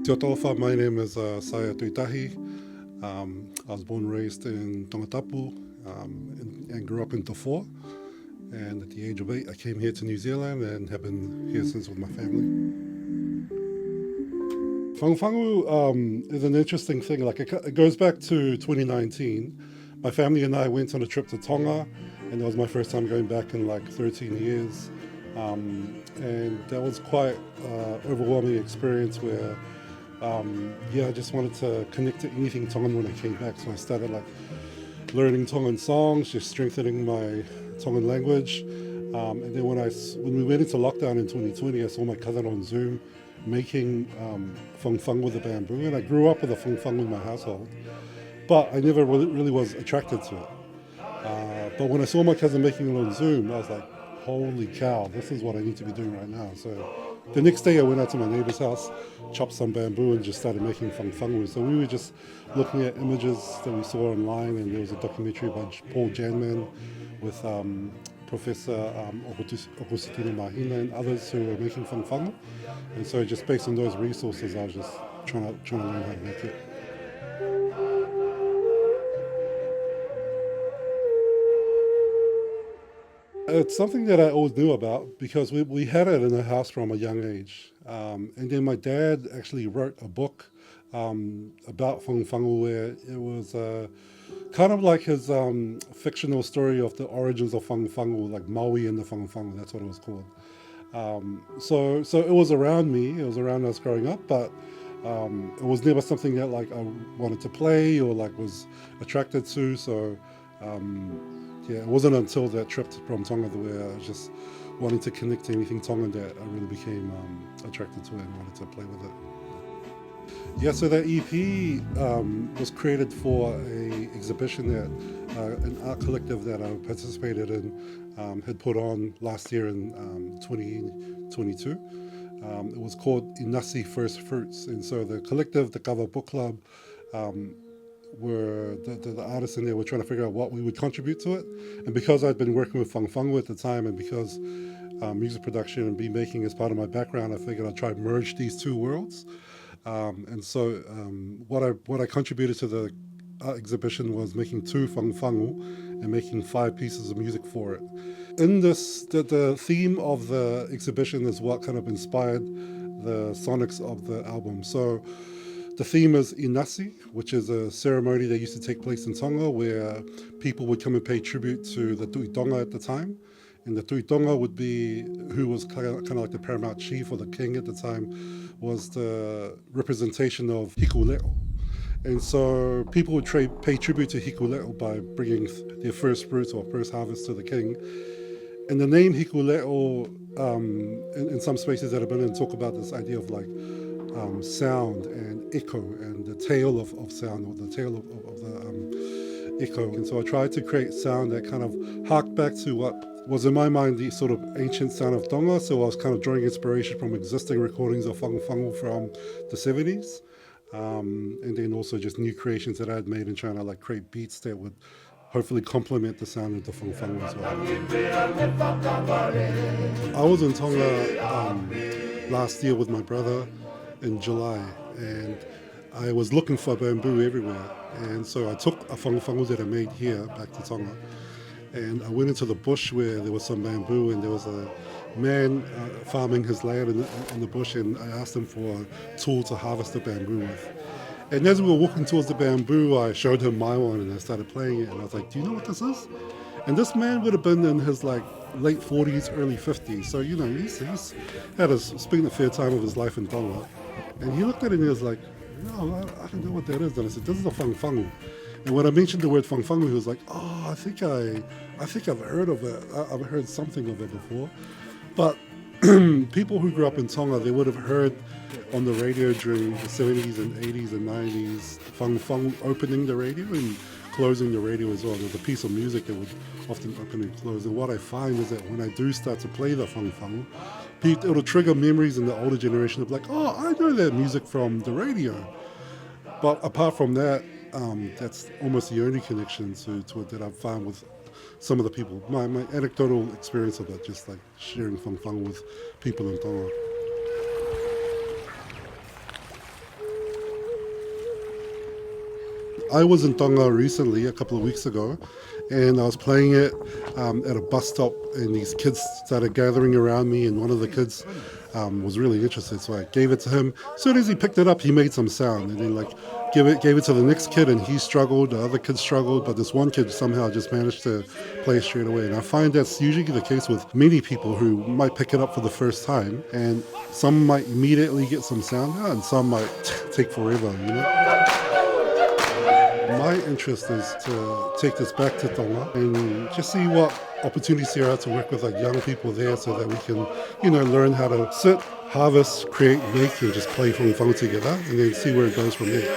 Kia tofa, my name is Saia Tu'itahi. I was born and raised in Tonga and grew up in Tofoa. And at the age of 8, I came here to New Zealand and have been here since with my family. Fangufangu is an interesting thing. Like it goes back to 2019. My family and I went on a trip to Tonga, and that was my first time going back in like 13 years. And that was quite overwhelming experience where I just wanted to connect to anything Tongan when I came back. So I started like learning Tongan songs, just strengthening my Tongan language. And then when we went into lockdown in 2020, I saw my cousin on Zoom making fangufangu with the bamboo. And I grew up with a fangufangu in my household, but I never really was attracted to it. But when I saw my cousin making it on Zoom, I was like, holy cow, this is what I need to be doing right now. So the next day I went out to my neighbor's house, chopped some bamboo and just started making fangufangu. So we were just looking at images that we saw online, and there was a documentary by Paul Janman with Professor Okusitino Mahina and others who were making fangufangu. And so just based on those resources, I was just trying to learn how to make it. It's something that I always knew about because we had it in the house from a young age. And then my dad actually wrote a book about fangufangu where it was kind of like his fictional story of the origins of fangufangu, like Maui and the fangufangu, that's what it was called. So it was around me, it was around us growing up, but it was never something that like I wanted to play or like was attracted to. So it wasn't until that trip from Tonga where I was just wanting to connect to anything Tongan that I really became attracted to it and wanted to play with it. Yeah, so that EP was created for a exhibition that an art collective that I participated in had put on last year in 2022. It was called Inasi First Fruits, and so the collective, the Kava Book Club, were the artists in there were trying to figure out what we would contribute to it. And because I'd been working with fangufangu at the time, and because music production and beat making is part of my background, I figured I'd try to merge these two worlds. And so what I contributed to the art exhibition was making 2 fangufangu and making 5 pieces of music for it. In this, the theme of the exhibition is what kind of inspired the sonics of the album. So the theme is Inasi, which is a ceremony that used to take place in Tonga where people would come and pay tribute to the Tu'itonga at the time. And the Tu'itonga would be, who was kind of like the paramount chief or the king at the time, was the representation of Hikuleo. And so people would pay tribute to Hikuleo by bringing their first fruits or first harvest to the king. And the name Hikuleo, in some spaces that I've been in, talk about this idea of like sound and echo and the tail of sound, or the tail of the echo. And so I tried to create sound that kind of harked back to what was in my mind the sort of ancient sound of Tonga. So I was kind of drawing inspiration from existing recordings of fangufangu from the 70s. And then also just new creations that I had made and trying to like create beats that would hopefully complement the sound of the fangufangu as well. I was in Tonga last year with my brother in July, and I was looking for bamboo everywhere, and so I took a fangufangu that I made here back to Tonga, and I went into the bush where there was some bamboo, and there was a man farming his land in the bush, and I asked him for a tool to harvest the bamboo with. And as we were walking towards the bamboo, I showed him my one and I started playing it, and I was like, do you know what this is? And this man would have been in his like late 40s, early 50s, so you know, he's had spent a fair time of his life in Tonga. And he looked at it and he was like, no, I don't know what that is. And I said, this is a fangufangu. And when I mentioned the word fangufangu, he was like, oh, I think I've heard of it. I've heard something of it before. But people who grew up in Tonga, they would have heard on the radio during the 70s and 80s and 90s, fangufangu opening the radio and closing the radio as well. There's a piece of music that would often open and close. And what I find is that when I do start to play the fangufangu, it'll trigger memories in the older generation of like, oh, I know that music from the radio. But apart from that, that's almost the only connection to it that I've found with some of the people. My anecdotal experience of it, just like sharing fangufangu with people in Tonga. I was in Tonga recently, a couple of weeks ago, and I was playing it at a bus stop, and these kids started gathering around me, and one of the kids was really interested, so I gave it to him. As soon as he picked it up, he made some sound, and then gave it to the next kid, and he struggled. The other kid struggled, but this one kid somehow just managed to play it straight away. And I find that's usually the case with many people who might pick it up for the first time, and some might immediately get some sound out, and some might take forever. My interest is to take this back to Tonga and just see what opportunities there are to work with young people there, so that we can, learn how to sit, harvest, create, make, and just play Fangufangu together, and then see where it goes from there.